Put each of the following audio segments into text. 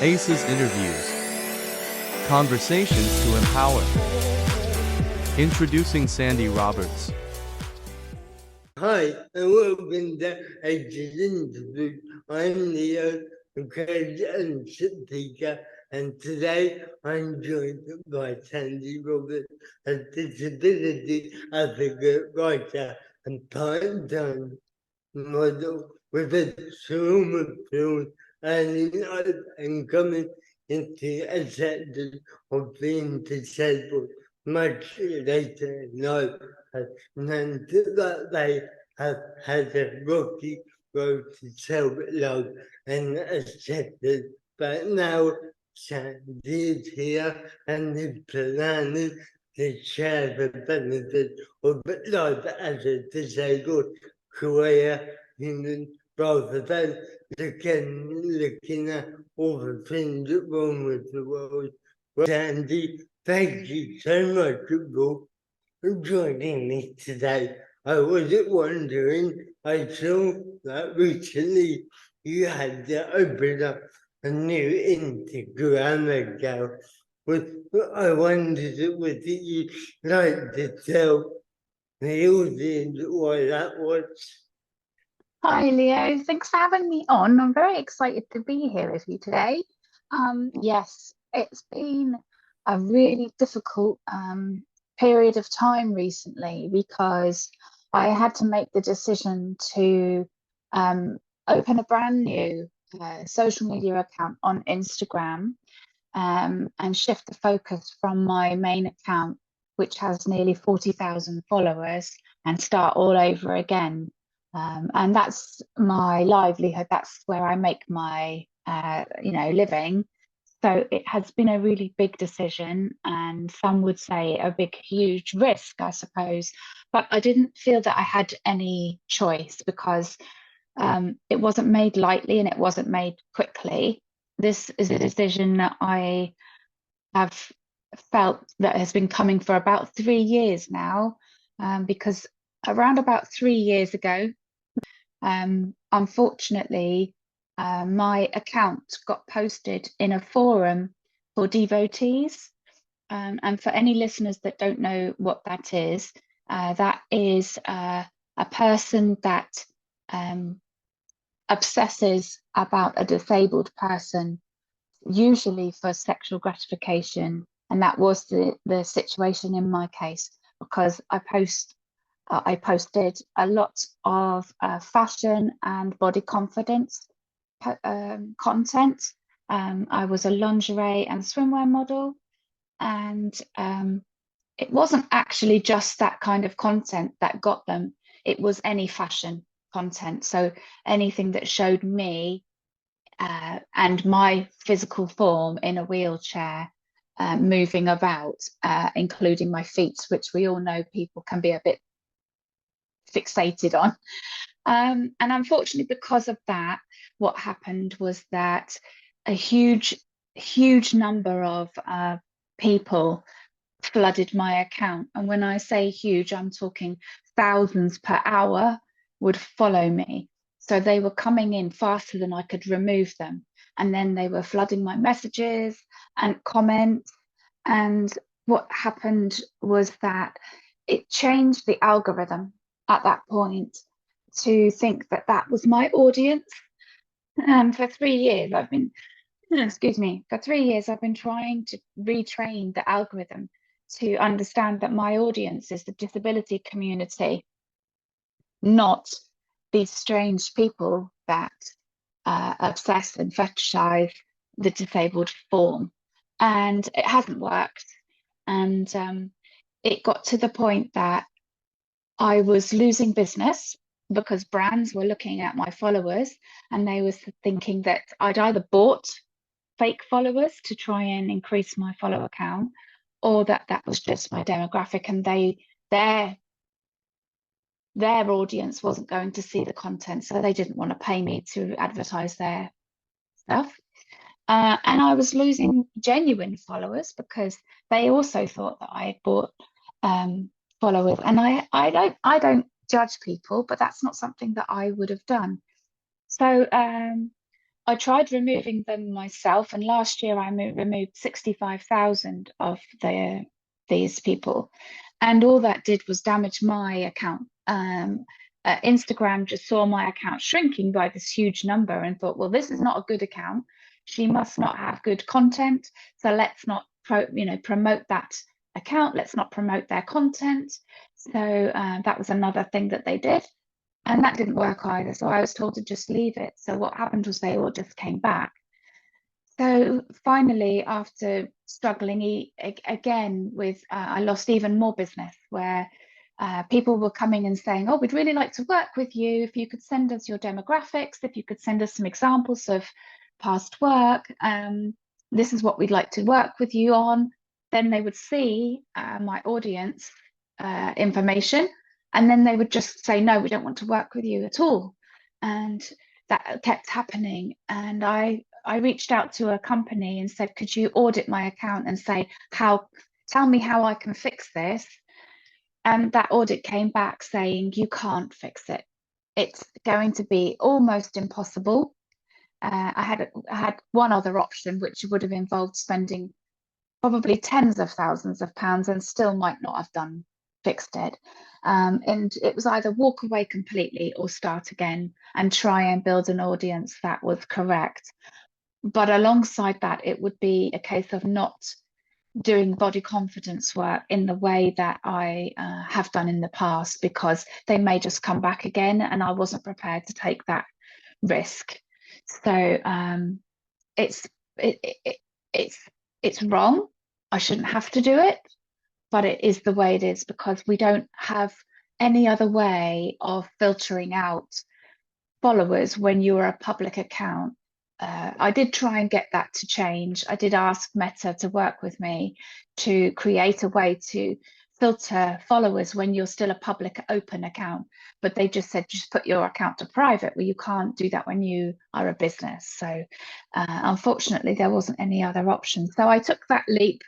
ACES interviews. Conversations to empower. Introducing Sandie Roberts. Hi, and welcome to ACES interview. I'm the occasion speaker, and today I'm joined by Sandie Roberts, a disability advocate writer and part-time model with a trauma field early life and coming into acceptance of being disabled much later in life. And that they have had a rocky road to self-love and acceptance. But now Sandy is here and is planning to share the benefits of life as a disabled career human rather than looking at all the things wrong with the world. Well, Sandy, thank you so much for joining me today. I was wondering, I saw that recently you had to open up a new Instagram account. I wondered, would you like to tell the audience what that was? Hi, Leo. Thanks for having me on. I'm very excited to be here with you today. Yes, it's been a really difficult period of time recently because I had to make the decision to open a brand new social media account on Instagram and shift the focus from my main account, which has nearly 40,000 followers, and start all over again. And that's my livelihood. That's where I make my, living. So it has been a really big decision, and some would say a big, huge risk, I suppose. But I didn't feel that I had any choice because it wasn't made lightly and it wasn't made quickly. This is a decision that I have felt that has been coming for about 3 years now, because around about 3 years ago, unfortunately, my account got posted in a forum for devotees. And for any listeners that don't know what that is a person that obsesses about a disabled person, usually for sexual gratification. And that was the situation in my case, because I posted a lot of fashion and body confidence content. I was a lingerie and swimwear model, and it wasn't actually just that kind of content that got them. It was any fashion content. So anything that showed me and my physical form in a wheelchair, moving about, including my feet, which we all know people can be a bit fixated on. And unfortunately, because of that, what happened was that a huge number of people flooded my account. And when I say huge, I'm talking thousands per hour would follow me. So they were coming in faster than I could remove them. And then they were flooding my messages and comments. And what happened was that it changed the algorithm at that point to think that that was my audience. And for 3 years, for 3 years, I've been trying to retrain the algorithm to understand that my audience is the disability community, not these strange people that obsess and fetishize the disabled form. And it hasn't worked. And it got to the point that I was losing business because brands were looking at my followers and they were thinking that I'd either bought fake followers to try and increase my follower count, or that was just my demographic, and their audience wasn't going to see the content, so they didn't want to pay me to advertise their stuff. And I was losing genuine followers because they also thought that I had bought followers. And I don't judge people, but that's not something that I would have done. So I tried removing them myself, and last year I removed 65,000 of these people, and all that did was damage my account. Instagram just saw my account shrinking by this huge number and thought, well, this is not a good account. She must not have good content, so let's not promote that account. Let's not promote their content. So that was another thing that they did. And that didn't work either. So I was told to just leave it. So what happened was they all just came back. So finally, after struggling again with, I lost even more business where people were coming and saying, oh, we'd really like to work with you. If you could send us your demographics, if you could send us some examples of past work, this is what we'd like to work with you on. Then they would see my audience information, and then they would just say, no, we don't want to work with you at all. And that kept happening. And I reached out to a company and said, could you audit my account and say, tell me how I can fix this? And that audit came back saying, you can't fix it. It's going to be almost impossible. I had one other option, which would have involved spending probably tens of thousands of pounds and still might not have fixed it. And it was either walk away completely or start again and try and build an audience that was correct. But alongside that, it would be a case of not doing body confidence work in the way that I have done in the past, because they may just come back again and I wasn't prepared to take that risk. So it's wrong. I shouldn't have to do it, but it is the way it is because we don't have any other way of filtering out followers when you're a public account. I did try and get that to change. I did ask Meta to work with me to create a way to filter followers when you're still a public open account, but they just said, just put your account to private. Well, you can't do that when you are a business. So unfortunately, there wasn't any other option. So I took that leap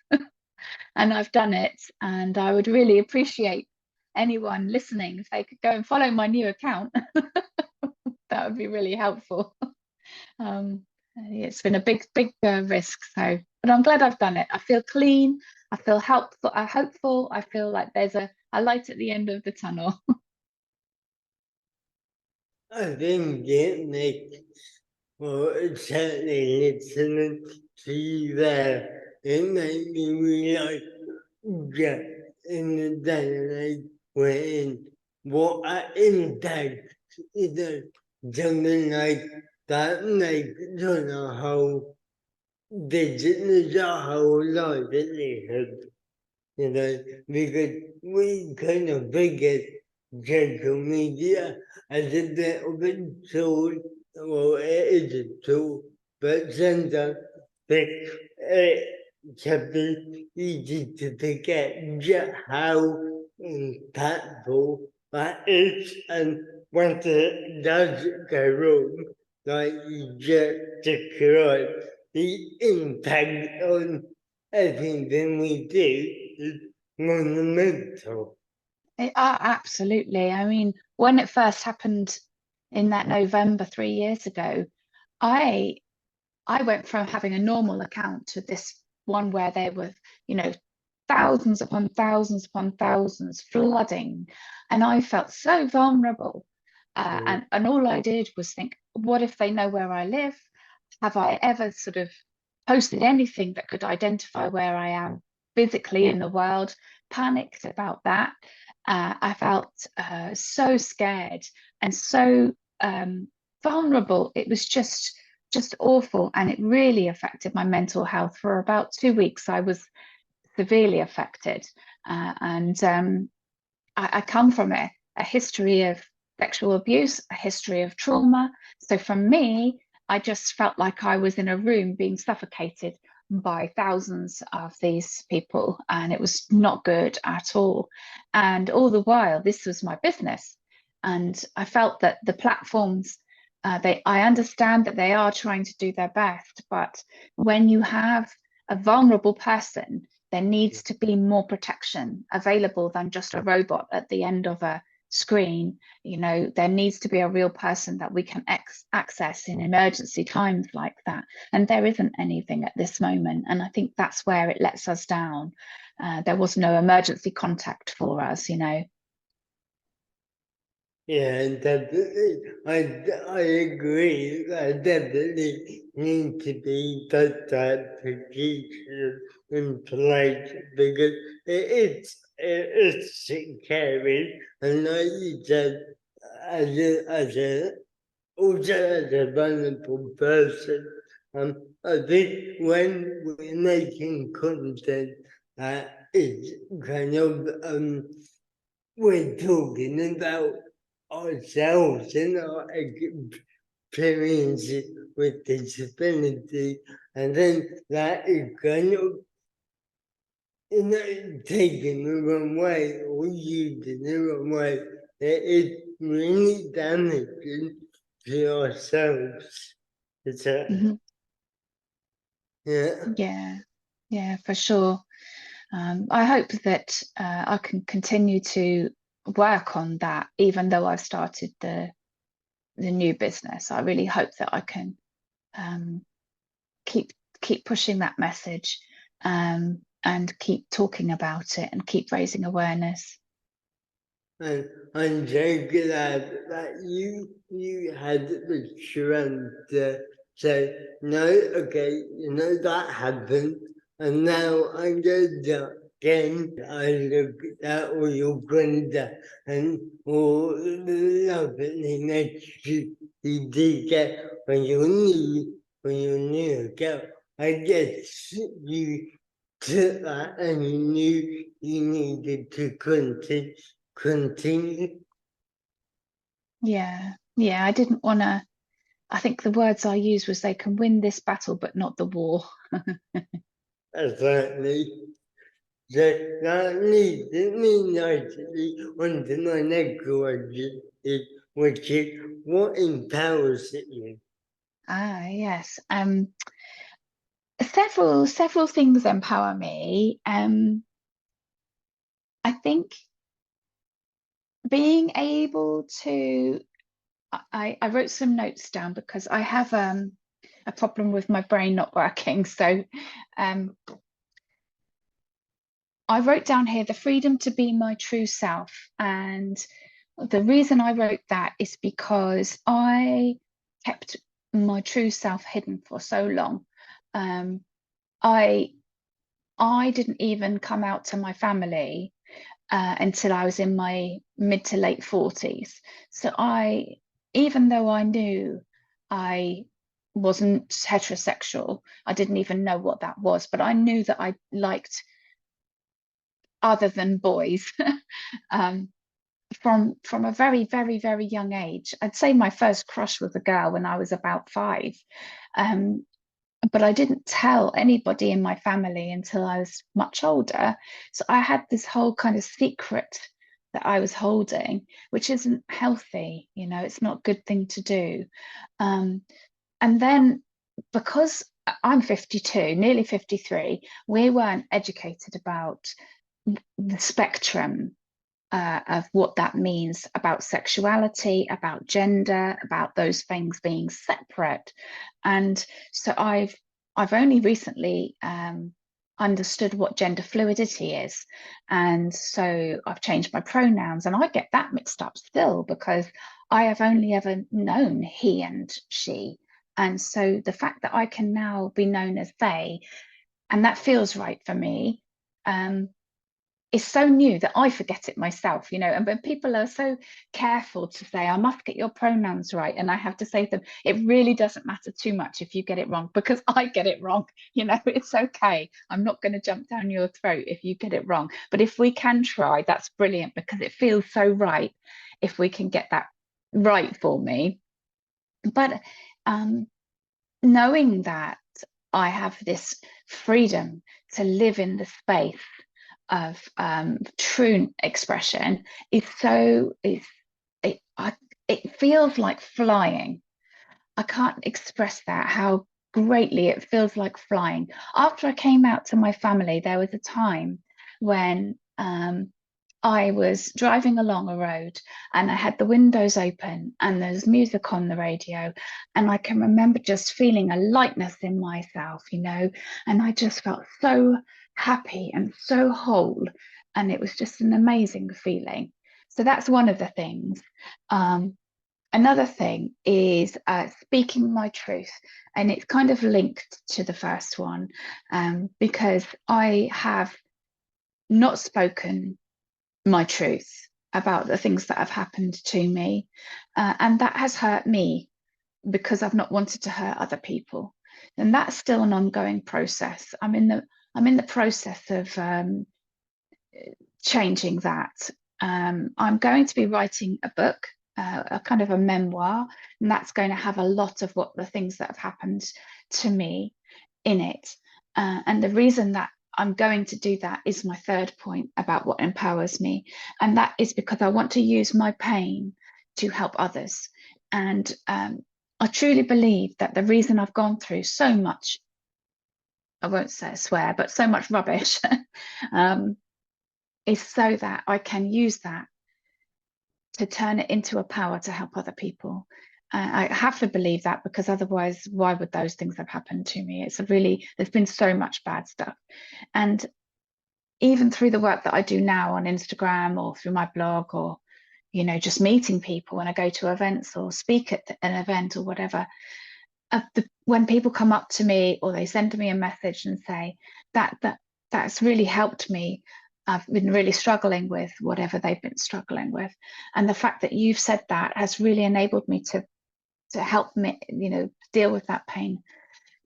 and I've done it. And I would really appreciate anyone listening if they could go and follow my new account. That would be really helpful. It's been a big risk, so, but I'm glad I've done it. I feel clean, I feel hopeful, I feel like there's a light at the end of the tunnel. I think it makes, well, certainly listening to you there, it made me realize that in the day and age we're in, what impact is something like that makes on a whole business, a whole livelihood, because we kind of forget social media as a bit of a tool. Well, it is a tool, but sometimes it can be easy to forget just how impactful that is, and once it does go wrong, like you just described, the impact on everything we do is monumental. Absolutely. I mean, when it first happened in that November 3 years ago, I went from having a normal account to this one where there were, thousands upon thousands upon thousands flooding, and I felt so vulnerable. And all I did was think, what if they know where I live? Have I ever sort of posted anything that could identify where I am physically in the world? Panicked about that. I felt so scared and so vulnerable. It was just awful, and it really affected my mental health. For about 2 weeks I was severely affected, and I come from a history of sexual abuse, a history of trauma. So for me, I just felt like I was in a room being suffocated by thousands of these people, and it was not good at all. And all the while, this was my business, and I felt that the platforms, I understand that they are trying to do their best, but when you have a vulnerable person, there needs to be more protection available than just a robot at the end of a screen. You know, there needs to be a real person that we can access in emergency times like that. And there isn't anything at this moment. And I think that's where it lets us down. There was no emergency contact for us, you know. Yeah, definitely. I agree. I definitely need to be that application in place because it's scary. And like you said, also as a vulnerable person, I think when we're making content that is kind of we're talking about ourselves and our experiences with disability, and then that is kind of taken the wrong way or used in the wrong way. It is really damaging to ourselves. It's Mhm. yeah. Yeah, for sure. I hope that I can continue to work on that, even though I've started the new business. I really hope that I can um, keep pushing that message, and keep talking about it and keep raising awareness. And I'm so glad that you had the strength to say, no, okay, that happened, and now I'm going to again. I look at all your friends and all the loveliness you did get when you knew a girl. I guess you took that and you knew you needed to continue. Yeah, I didn't want to. I think the words I used was they can win this battle, but not the war. Exactly. That leads me nicely onto my next question, which is what empowers you? Ah, yes. Several things empower me. I think being able to. I wrote some notes down because I have a problem with my brain not working. So um, I wrote down here the freedom to be my true self. And the reason I wrote that is because I kept my true self hidden for so long. Um, I I didn't even come out to my family until I was in my mid to late 40s. So even though I knew I wasn't heterosexual, I didn't even know what that was, but I knew that I liked other than boys. um, from a very, very, very young age. I'd say my first crush was a girl when I was about 5. Um, but I didn't tell anybody in my family until I was much older. So I had this whole kind of secret that I was holding, which isn't healthy. You know, it's not a good thing to do. Um, and then because I'm 52, nearly 53, we weren't educated about the spectrum of what that means about sexuality, about gender, about those things being separate. And so I've only recently understood what gender fluidity is. And so I've changed my pronouns, and I get that mixed up still because I have only ever known he and she. And so the fact that I can now be known as they, and that feels right for me, is so new that I forget it myself, you know. And when people are so careful to say, I must get your pronouns right, and I have to say to them, it really doesn't matter too much if you get it wrong, because I get it wrong, you know, it's okay. I'm not going to jump down your throat if you get it wrong. But if we can try, that's brilliant, because it feels so right if we can get that right for me. But knowing that I have this freedom to live in the space of true expression is so it feels like flying. I can't express that, how greatly it feels like flying. After I came out to my family, there was a time when I was driving along a road and I had the windows open and there's music on the radio. And I can remember just feeling a lightness in myself, and I just felt so happy and so whole. And it was just an amazing feeling. So that's one of the things. Another thing is speaking my truth. And it's kind of linked to the first one, because I have not spoken my truth about the things that have happened to me, and that has hurt me because I've not wanted to hurt other people, and that's still an ongoing process. I'm in the process of changing that. I'm going to be writing a book, a kind of a memoir, and that's going to have a lot of the things that have happened to me in it. And the reason that I'm going to do that is my third point about what empowers me. And that is because I want to use my pain to help others. And I truly believe that the reason I've gone through so much, I won't say swear, but so much rubbish, is so that I can use that to turn it into a power to help other people. I have to believe that, because otherwise, why would those things have happened to me? There's been so much bad stuff. And even through the work that I do now on Instagram or through my blog, or, just meeting people when I go to events or speak at an event or whatever, when people come up to me or they send me a message and say that's really helped me, I've been really struggling with whatever they've been struggling with. And the fact that you've said that has really enabled me to help me, deal with that pain.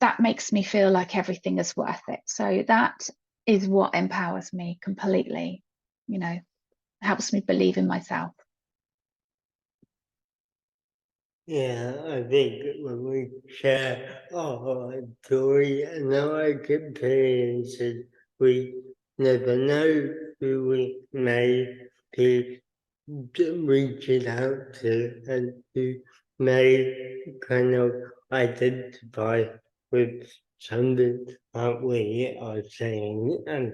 That makes me feel like everything is worth it. So that is what empowers me completely, helps me believe in myself. Yeah, I think when we share our story and our experiences, we never know who we may be reaching out to and who may kind of identify with something that we are saying. And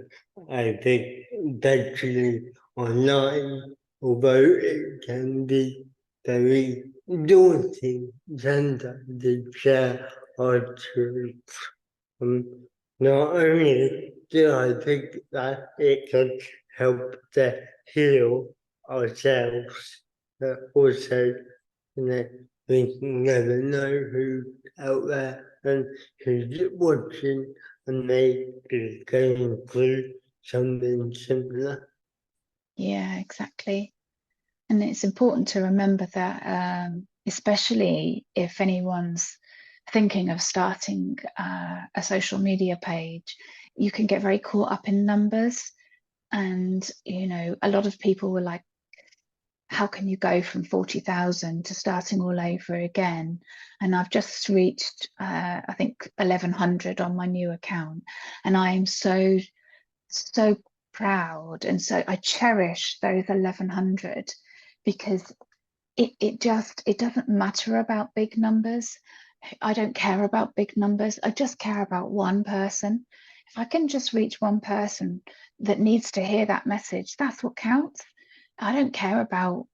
I think eventually online, although it can be very daunting sometimes to share our truth, not only do I think that it can help to heal ourselves, but also, we never know who's out there and who's watching and may be going through something similar. Yeah, exactly. And it's important to remember that, especially if anyone's thinking of starting a social media page, you can get very caught up in numbers. And, a lot of people were like, how can you go from 40,000 to starting all over again? And I've just reached, I think, 1,100 on my new account. And I am so, so proud. And so I cherish those 1,100, because it doesn't matter about big numbers. I don't care about big numbers. I just care about one person. If I can just reach one person that needs to hear that message, that's what counts. I don't care about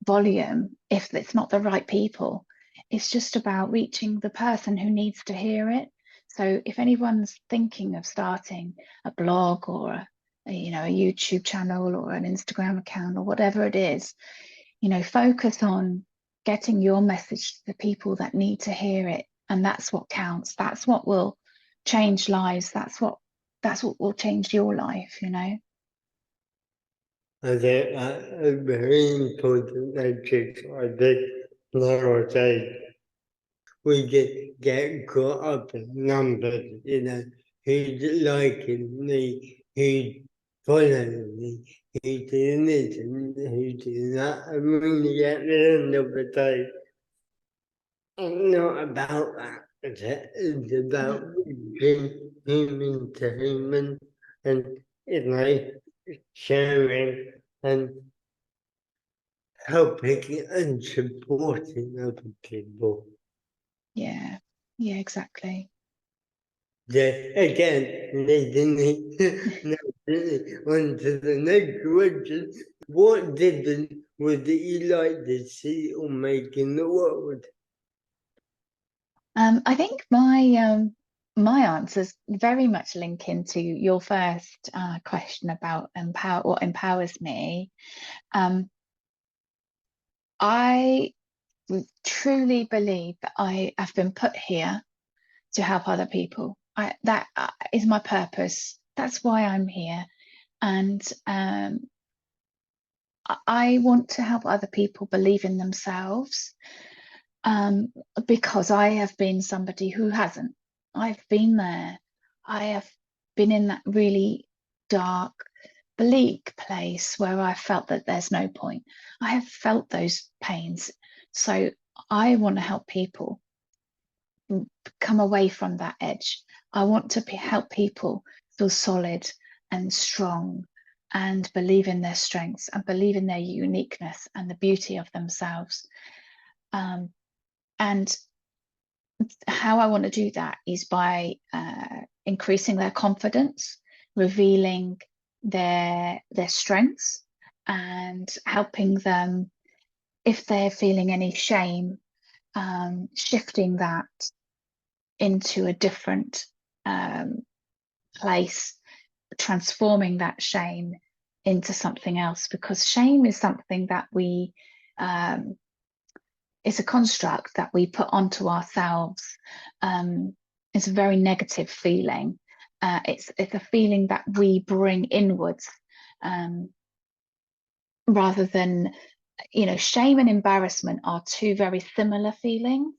volume if it's not the right people. It's just about reaching the person who needs to hear it. So if anyone's thinking of starting a blog or a YouTube channel or an Instagram account or whatever it is, focus on getting your message to the people that need to hear it. And that's what counts. That's what will change lives. That's what will change your life, I think a very important message. I think nowadays we get caught up in numbers, who's liking me, who's following me, who's doing this and who's doing that. And really at the end of the day, it's not about that, is it? It's about being human to human and, sharing and helping and supporting other people. Yeah, exactly. Again, needing no definitely. On to the next question. What difference would you like to see or make in the world? I think my answers very much link into your first question about what empowers me. I truly believe that I have been put here to help other people. That is my purpose. That's why I'm here, and I want to help other people believe in themselves. Because I have been somebody who hasn't. I've been there. I have been in that really dark, bleak place where I felt that there's no point. I have felt those pains. So I want to help people come away from that edge. I want to help people feel solid and strong and believe in their strengths and believe in their uniqueness and the beauty of themselves. And how I want to do that is by increasing their confidence, revealing their strengths, and helping them, if they're feeling any shame, shifting that into a different place, transforming that shame into something else, because shame is something that we it's a construct that we put onto ourselves. It's a very negative feeling. It's a feeling that we bring inwards, rather than, shame and embarrassment are two very similar feelings.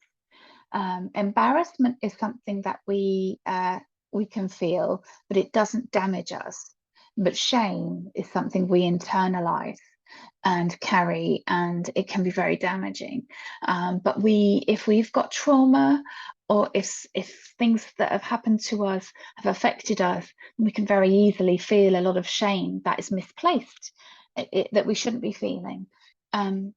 Embarrassment is something that we can feel, but it doesn't damage us. But shame is something we internalize and carry, and it can be very damaging. But if we've got trauma, or if things that have happened to us have affected us, we can very easily feel a lot of shame that is misplaced, that we shouldn't be feeling. And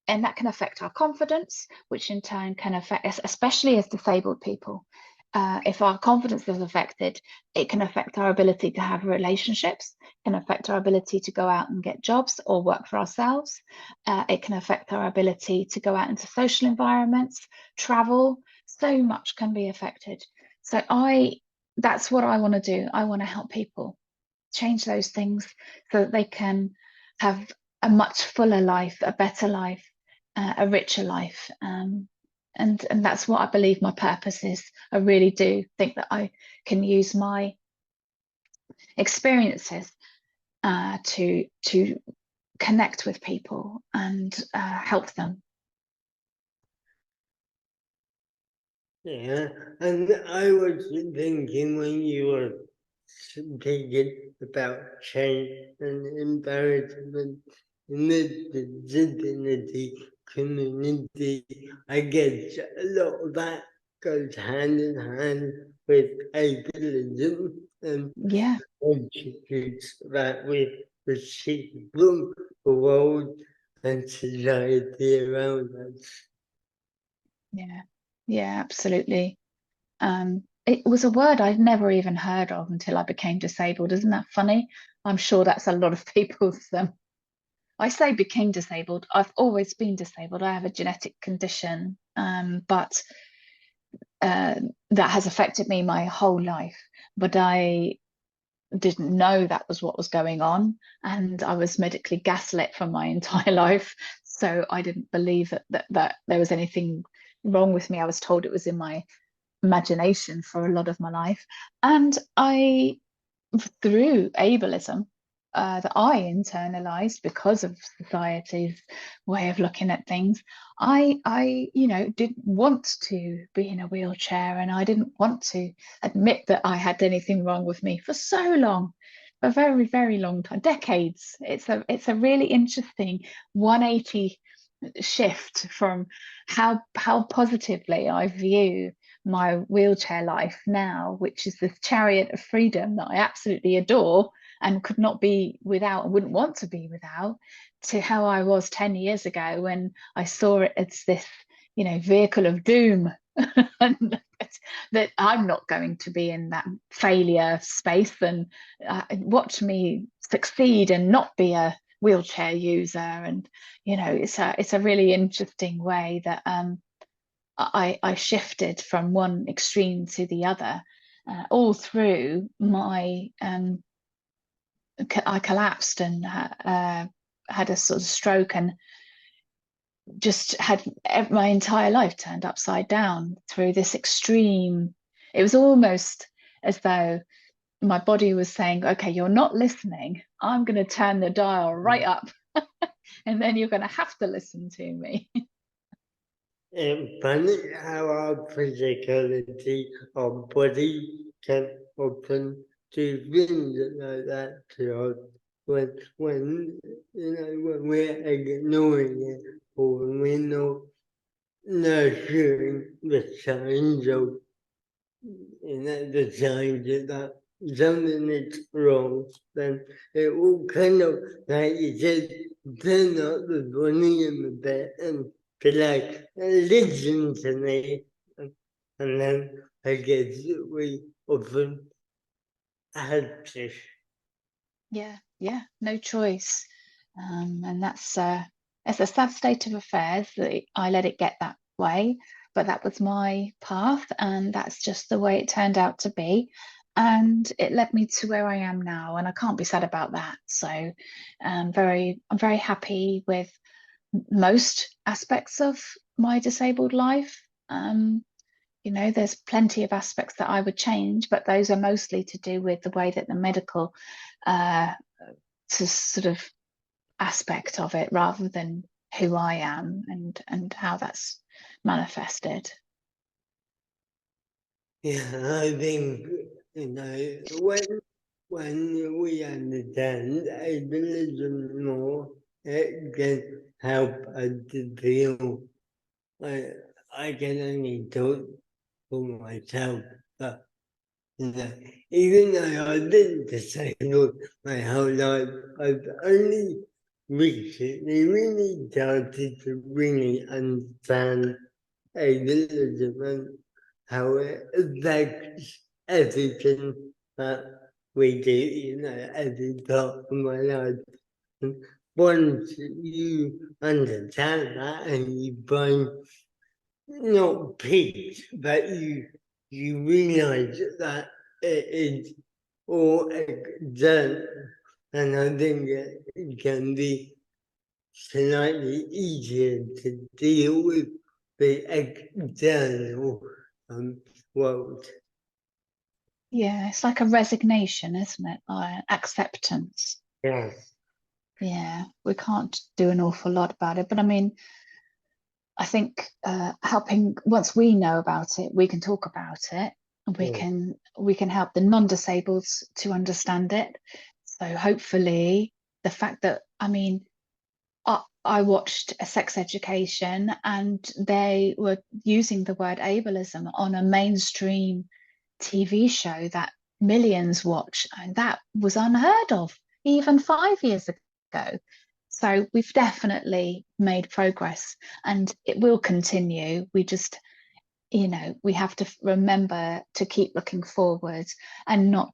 that can affect our confidence, which in turn can affect us, especially as disabled people. If our confidence is affected, it can affect our ability to have relationships, can affect our ability to go out and get jobs or work for ourselves. It can affect our ability to go out into social environments, travel. So much can be affected. So that's what I want to do. I want to help people change those things so that they can have a much fuller life, a better life, a richer life. And that's what I believe my purpose is. I really do think that I can use my experiences to connect with people and help them. Yeah, and I was thinking when you were speaking about change and embarrassment in the disability community, I guess a lot of that goes hand in hand with ableism and Yeah, attributes that we receive from the world and society around us. yeah, absolutely. It was a word I'd never even heard of until I became disabled. Isn't that funny? I'm sure that's a lot of people's. I say became disabled. I've always been disabled. I have a genetic condition, but that has affected me my whole life. But I didn't know that was what was going on, and I was medically gaslit for my entire life. So I didn't believe that there was anything wrong with me. I was told it was in my imagination for a lot of my life, and through ableism, that I internalized because of society's way of looking at things, I didn't want to be in a wheelchair, and I didn't want to admit that I had anything wrong with me for so long, for a very, very long time, decades. It's a really interesting 180 shift from how positively I view my wheelchair life now, which is this chariot of freedom that I absolutely adore and could not be without, and wouldn't want to be without, to how I was 10 years ago when I saw it as this, vehicle of doom. and that I'm not going to be in that failure space, and watch me succeed and not be a wheelchair user. And it's a really interesting way that I shifted from one extreme to the other, all through my I collapsed and had a sort of stroke, and just had my entire life turned upside down through this extreme. It was almost as though my body was saying, okay, you're not listening, I'm going to turn the dial right up and then you're going to have to listen to me. It's funny how our physicality, our body can often do things like that to us when we're ignoring it, or when we're not nurturing the signs of the signs that something is wrong. Then it will kind of, like you said, turn up the volume a bit and be like, listen to me. And then I guess we often had to. Yeah, no choice. And that's it's a sad state of affairs that I let it get that way, but that was my path, and that's just the way it turned out to be. And it led me to where I am now, and I can't be sad about that. So I'm very happy with most aspects of my disabled life. There's plenty of aspects that I would change, but those are mostly to do with the way that the medical sort of aspect of it, rather than who I am and how that's manifested. Yeah, I think when we understand ableism more, it can help us to feel. I can only talk for myself, but even though I've been disabled my whole life, I've only recently really started to really understand ableism and how it affects everything that we do, every part of my life. And once you understand that and you find not peace, but you realize that it is all external, and I think it can be slightly easier to deal with the external world. Yeah, it's like a resignation, isn't it? Acceptance. Yes. Yeah, we can't do an awful lot about it, but I mean, I think helping, once we know about it, we can talk about it, and we can help the non-disabled to understand it. So hopefully the fact that, I mean, I watched a Sex Education, and they were using the word ableism on a mainstream TV show that millions watch, and that was unheard of even 5 years ago. So we've definitely made progress, and it will continue. We just, we have to remember to keep looking forward and not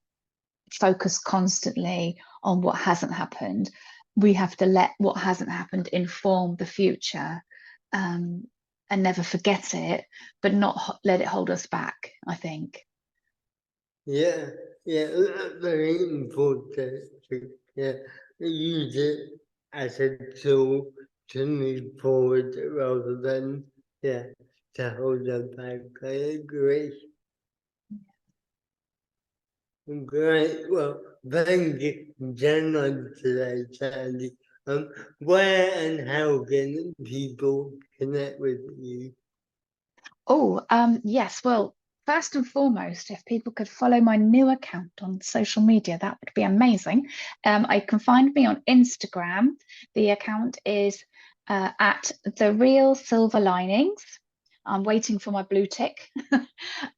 focus constantly on what hasn't happened. We have to let what hasn't happened inform the future, and never forget it, but not let it hold us back, I think. Yeah, very important to use it as a tool to move forward rather than to hold us back. I agree. Great. Well, thank you for joining us today, Sandie. Where and how can people connect with you? Oh, yes. Well, first and foremost, if people could follow my new account on social media, that would be amazing. I can find me on Instagram. The account is at The Real Silver Linings. I'm waiting for my blue tick.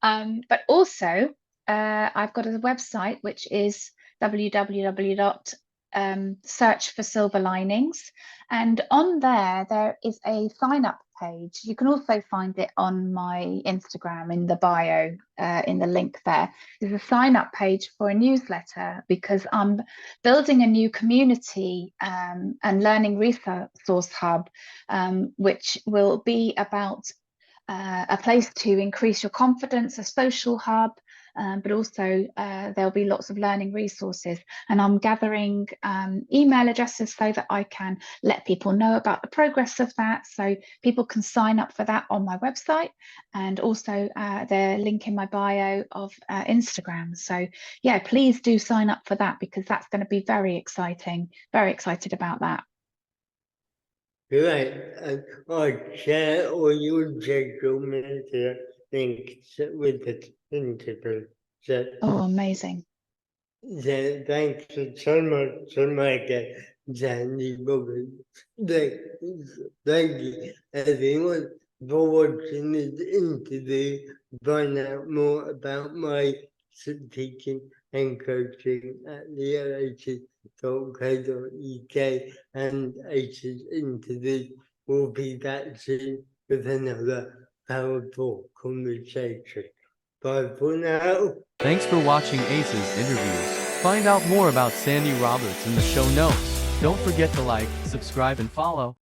But also, I've got a website, which is www.searchforsilverlinings. And on there is a sign up page. You can also find it on my Instagram in the bio, in the link there. There's a sign up page for a newsletter because I'm building a new community and learning resource hub, which will be about a place to increase your confidence, a social hub, but also there'll be lots of learning resources. And I'm gathering email addresses so that I can let people know about the progress of that. So people can sign up for that on my website, and also the link in my bio of Instagram. So yeah, please do sign up for that because that's going to be very exciting. Very excited about that. Right, and I'll share all your social media links with the principal. So, Oh, amazing. thanks so much for my guest, Sandie Roberts. Thank you, everyone, for watching this interview. Find out more about my teaching and coaching at theaches.co.uk, and ACES interview will be back soon with another powerful conversation. Bye for now. Thanks for watching ACES interviews. Find out more about Sandie Roberts in the show notes. Don't forget to like, subscribe, and follow.